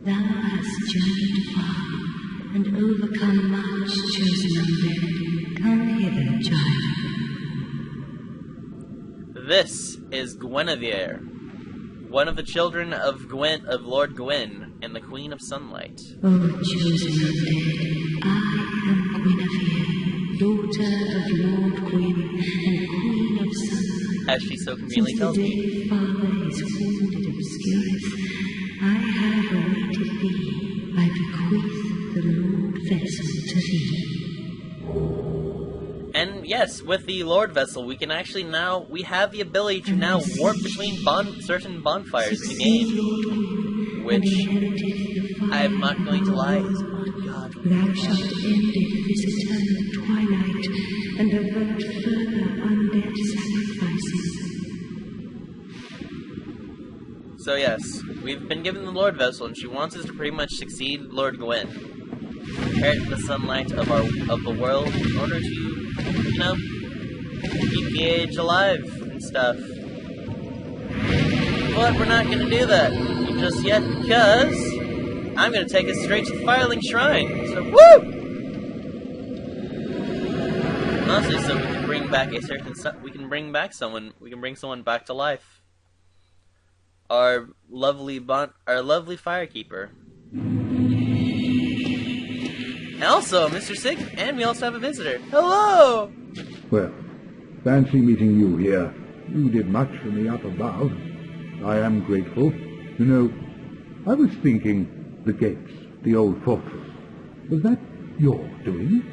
Thou hast journeyed far, and overcome much, chosen undead. Come hither, child. This is Gwynevere, one of the children of Lord Gwyn, and the Queen of Sunlight. O chosen undead, I am Gwynevere, daughter of Lord Gwyn and Queen of Sunlight. As she so conveniently tells me. Since the day Father is wounded obscurus, I have awaited thee. I bequeath the Lord Vessel to thee. And yes, with the Lord Vessel, we can actually we have the ability to now warp between certain bonfires in the game, which, I'm not going to lie, is, oh god. Thou shalt end this eternal twilight, and avert further undead sacrifices. So yes, we've been given the Lord Vessel, and she wants us to pretty much succeed Lord Gwyn. Inherit the sunlight of the world in order to, you know, keep the age alive and stuff. But we're not gonna do that just yet because I'm gonna take us straight to the Firelink Shrine. So woo! Honestly, so we can bring back we can bring someone back to life. Our lovely firekeeper. And also, Mr. Sig, and we also have a visitor. Hello! Well, fancy meeting you here. You did much for me up above. I am grateful. You know, I was thinking, the gates, the old fortress. Was that your doing?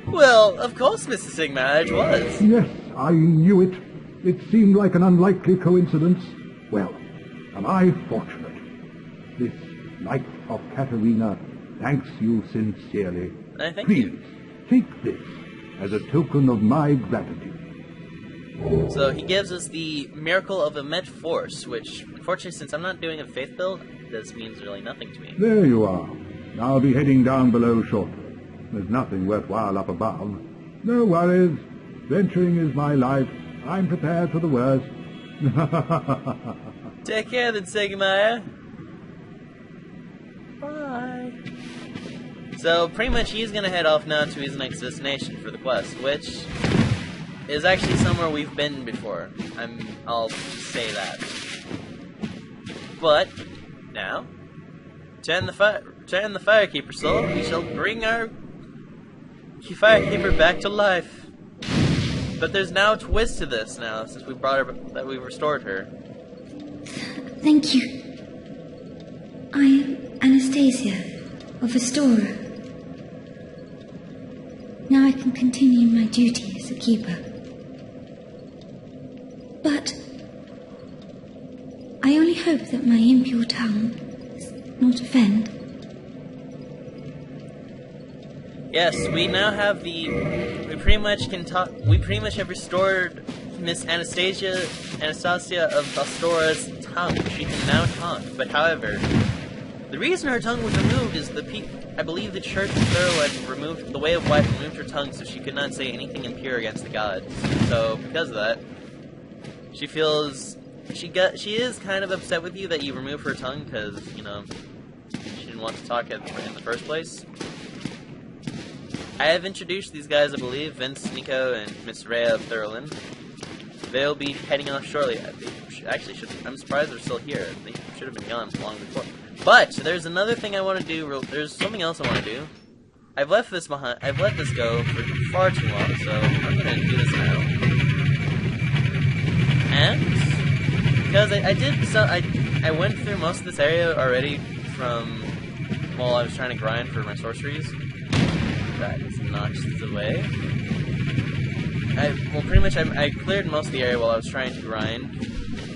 Well, of course, Mr. Sigmar, it was. Yes, I knew it. It seemed like an unlikely coincidence. Well, am I fortunate? This Knight of Katarina thanks you sincerely. Thank Please, you. take this as a token of my gratitude. So he gives us the Miracle of Immense Force, which, unfortunately, since I'm not doing a faith build, this means really nothing to me. There you are. I'll be heading down below shortly. There's nothing worthwhile up above. No worries. Venturing is my life. I'm prepared for the worst. Take care then, Sigmar. Bye. So, pretty much he's gonna head off now to his next destination for the quest, which is actually somewhere we've been before. I'll say that. But, now, turn the Firekeeper soul, we shall bring our Firekeeper back to life. But there's now a twist to this now, since we brought her, that we restored her. Thank you. I am Anastasia, of Astoria. Now I can continue my duty as a keeper. But I only hope that my impure tongue does not offend. Yes, we now have we pretty much have restored Miss Anastasia of Astoria's tongue. She can now talk, but however, the reason her tongue was removed is I believe the Church of the Way of Life removed her tongue so she could not say anything impure against the gods. So, because of that, she feels, she is kind of upset with you that you remove her tongue because, you know, she didn't want to talk in the first place. I have introduced these guys, I believe, Vince, Nico, and Miss Rhea of Thurlin. They'll be heading off shortly. I'm surprised they're still here. They should have been gone long before. But there's another thing I want to do. There's something else I want to do. I've left this behind. I've let this go for far too long, so I'm gonna do this now. And because I went through most of this area already from while I was trying to grind for my sorceries. That is not the way. Pretty much I cleared most of the area while I was trying to grind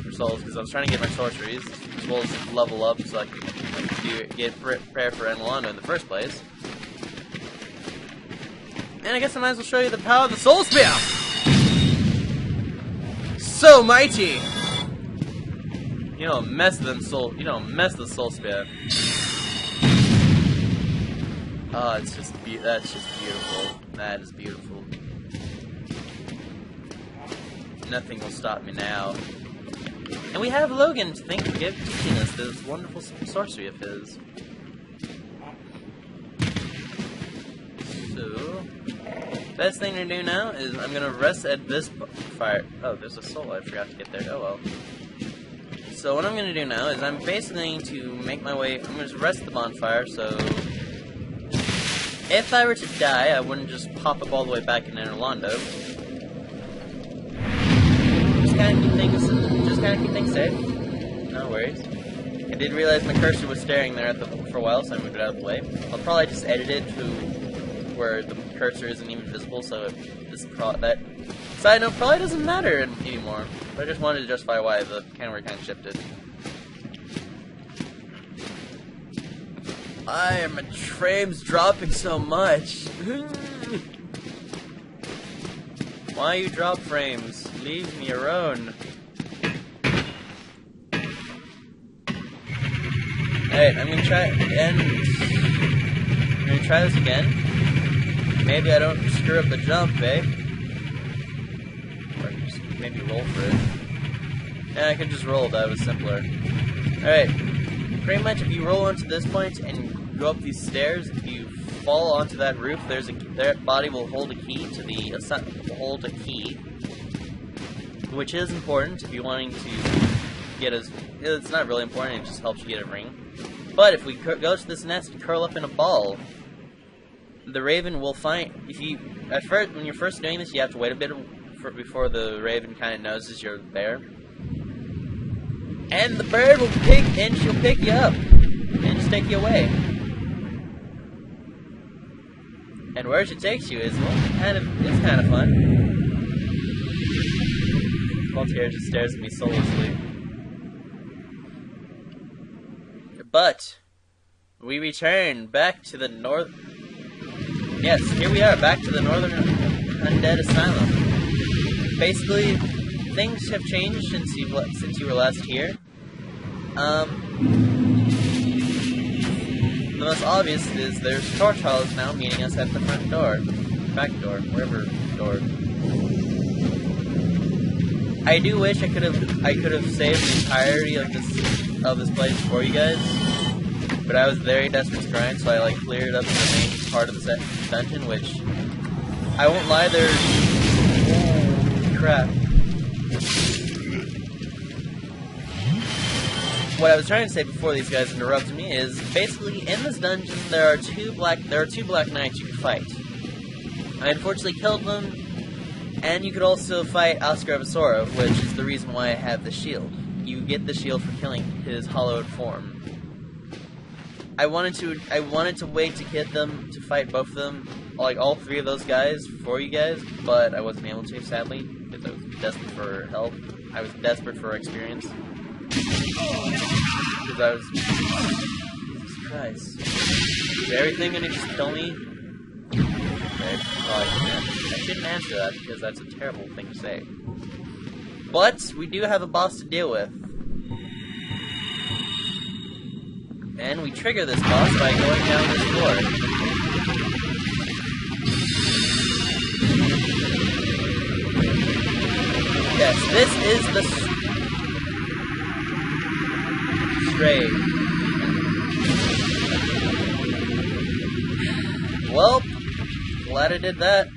for souls because I was trying to get my sorceries as well as level up so I could get prepared for Enwanda in the first place. And I guess I might as well show you the power of the Soul Spear! So mighty! You don't mess with the Soul Spear. Oh, that's just beautiful. That is beautiful. Nothing will stop me now. And we have Logan to thank for teaching us this wonderful sorcery of his. So, best thing to do now is I'm gonna rest at this fire. Oh, there's a soul. I forgot to get there. Oh well. So what I'm gonna do now is I'm basically going to make my way. I'm gonna just rest at the bonfire. So if I were to die, I wouldn't just pop up all the way back in Orlando. Just kind of keep things safe. No worries. I did realize my cursor was staring there for a while, so I moved it out of the way. I'll probably just edit it to where the cursor isn't even visible, so that side note probably doesn't matter anymore. But I just wanted to justify why the camera kind of shifted. My frame's dropping so much. Why you drop frames? Leave me alone. Alright, I'm gonna try this again. Maybe I don't screw up the jump, eh? Or just maybe roll for it. Yeah, I could just roll, that was simpler. Alright. Pretty much if you roll onto this point and go up these stairs, if you fall onto that roof, their body will hold a key to which is important if you're wanting to get it's not really important, it just helps you get a ring. But if we go to this nest and curl up in a ball, the raven will find, when you're first doing this, you have to wait a bit before the raven kind of notices you're there. And the bird will she'll pick you up and just take you away. And where she takes you is, well, it's kind of fun. Voltaire just stares at me soullessly. But we return back to the north. Yes, here we are, back to the Northern Undead Asylum. Basically, things have changed since you were last here. The most obvious is there's torch-hollows now meeting us at the front door, back door, wherever door. I do wish I could have saved the entirety of this place for you guys, but I was very desperate to grind, so I cleared up the main part of the dungeon, which I won't lie, there's crap. What I was trying to say before these guys interrupted me is basically in this dungeon there are two black knights you can fight. I unfortunately killed them, and you could also fight Oscar of Asura, which is the reason why I have the shield. You get the shield for killing his hollowed form. I wanted to wait to get them to fight both of them, all three of those guys for you guys, but I wasn't able to, sadly, because I was desperate for help. I was desperate for experience. Because I was... Jesus Christ. Is everything gonna just kill me? Okay. Oh, I shouldn't answer that, because that's a terrible thing to say. But, we do have a boss to deal with. And we trigger this boss by going down this floor. Yes, this is the stray. Well, glad I did that.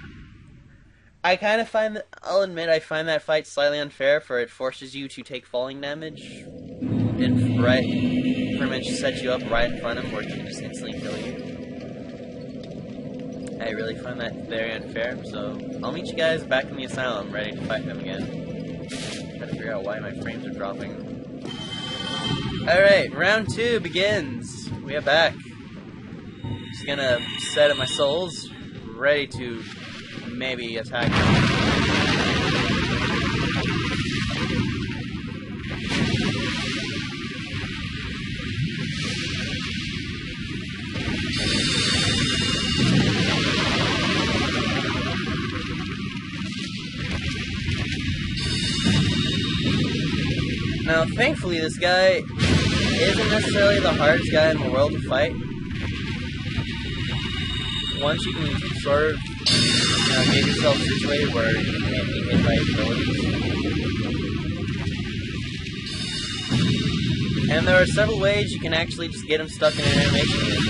I kind of find that, I'll admit, I find that fight slightly unfair, for it forces you to take falling damage, and pretty much sets you up right in front of him, where he can just instantly kill you. I really find that very unfair, so I'll meet you guys back in the asylum, ready to fight them again. Trying to figure out why my frames are dropping. Alright, round 2 begins. We are back. Just gonna set up my souls, ready to maybe attack them. Now, thankfully, this guy isn't necessarily the hardest guy in the world to fight. Once you can sort of, get yourself situated where you can't be hit by his abilities. And there are several ways you can actually just get him stuck in an animation.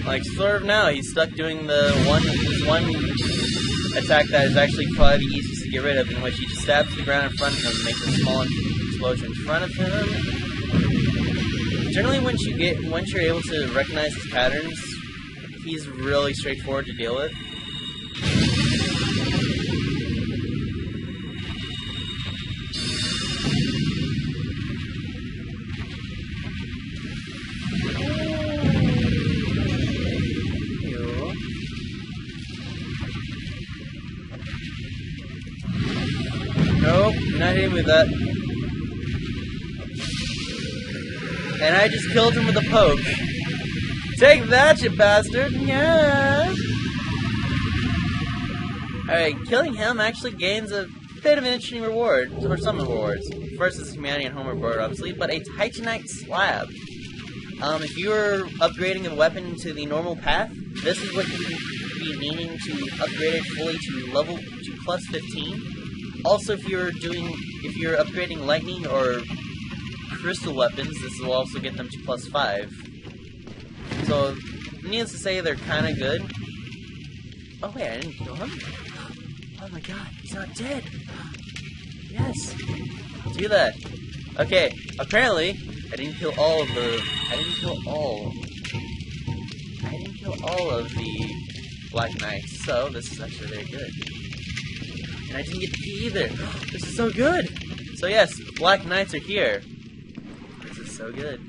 Like, sort of now, he's stuck doing the one attack that is actually probably the easiest to get rid of, in which he just stabs the ground in front of him and makes a small explosion in front of him. Generally, once you're able to recognize his patterns, he's really straightforward to deal with. Nope, not hitting with that. And I just killed him with a poke. Take that, you bastard! Yeah! Alright, killing him actually gains a bit of an interesting reward, or some rewards. First is humanity and home reward, obviously, but a Titanite slab. If you're upgrading a weapon to the normal path, this is what you can be needing to upgrade it fully to level to plus 15. Also, if you're upgrading lightning or crystal weapons, this will also get them to plus 5. So, needless to say, they're kind of good. Oh wait, I didn't kill him? Oh my god, he's not dead! Yes! Do that! Okay, apparently, I didn't kill all of the Black Knights, so this is actually very good. And I didn't get the key either! This is so good! So yes, Black Knights are here. This is so good.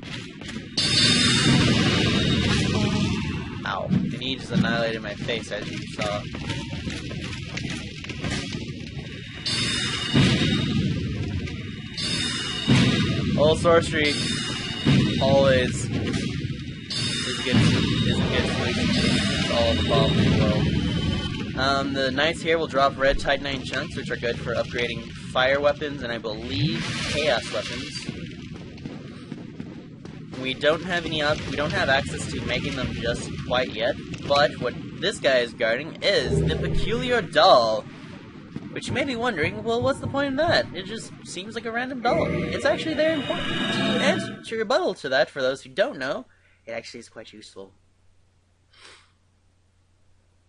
Ow. And he just annihilated my face, as you saw. All sorcery always is a good solution to all the problems in the world. The knights here will drop red Titanite chunks, which are good for upgrading fire weapons and I believe chaos weapons. We don't have access to making them just quite yet, but what this guy is guarding is the peculiar doll. Which you may be wondering, well, what's the point of that? It just seems like a random doll. It's actually very important to answer to rebuttal to that. For those who don't know, it actually is quite useful.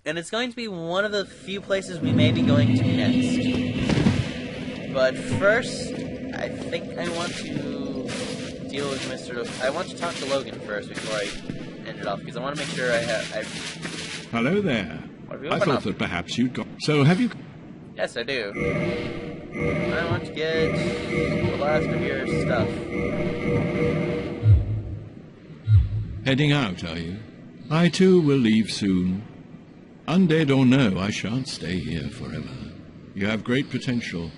And it's going to be one of the few places we may be going to next. But first, I think I want to deal with I want to talk to Logan first before I end it off, because I want to make sure I have... Hello there. I thought that perhaps you'd got... So have you... Yes, I do. I want to get the last of your stuff. Heading out, are you? I too will leave soon. Undead or no, I shan't stay here forever. You have great potential.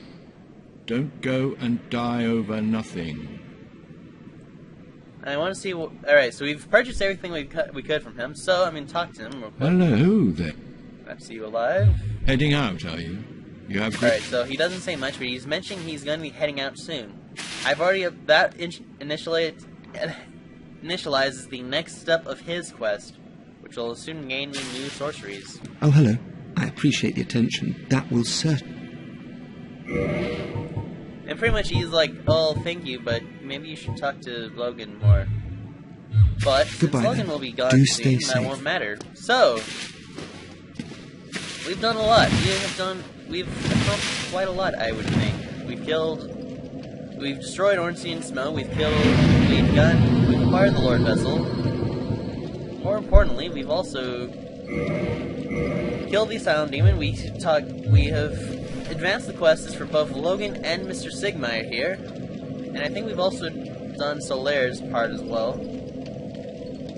Don't go and die over nothing. I want to see... Alright, so we've purchased everything we could from him, so I'm going to talk to him real quick. Hello there. I see you alive. Heading out, are you? You have great... Alright, so he doesn't say much, but he's mentioning he's going to be heading out soon. I've already... That initializes the next step of his quest, which will soon gain me new sorceries. Oh, hello. I appreciate the attention. That will certainly... And pretty much he's like, oh, thank you, but maybe you should talk to Logan more. But since Logan will be gone soon, that won't matter. So, we've done a lot. We've accomplished quite a lot, I would think. We've destroyed Ornstein Smoke, we've acquired the Lord Vessel. More importantly, we've also killed the Asylum Demon. We have advanced the quests for both Logan and Mr. Sigmire here. And I think we've also done Solaire's part as well.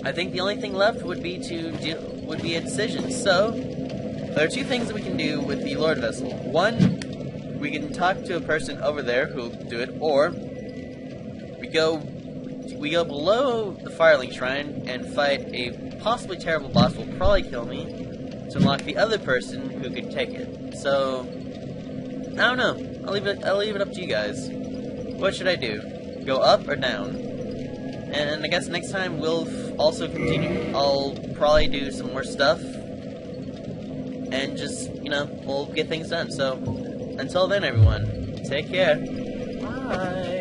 I think the only thing left would be a decision. So, there are two things that we can do with the Lord Vessel. One, we can talk to a person over there who'll do it, or we go below the Firelink Shrine and fight a possibly terrible boss who will probably kill me to unlock the other person who could take it. So, I don't know. I'll leave it up to you guys. What should I do? Go up or down? And I guess next time we'll also continue. I'll probably do some more stuff. and just, we'll get things done. So, until then, everyone, take care. Bye.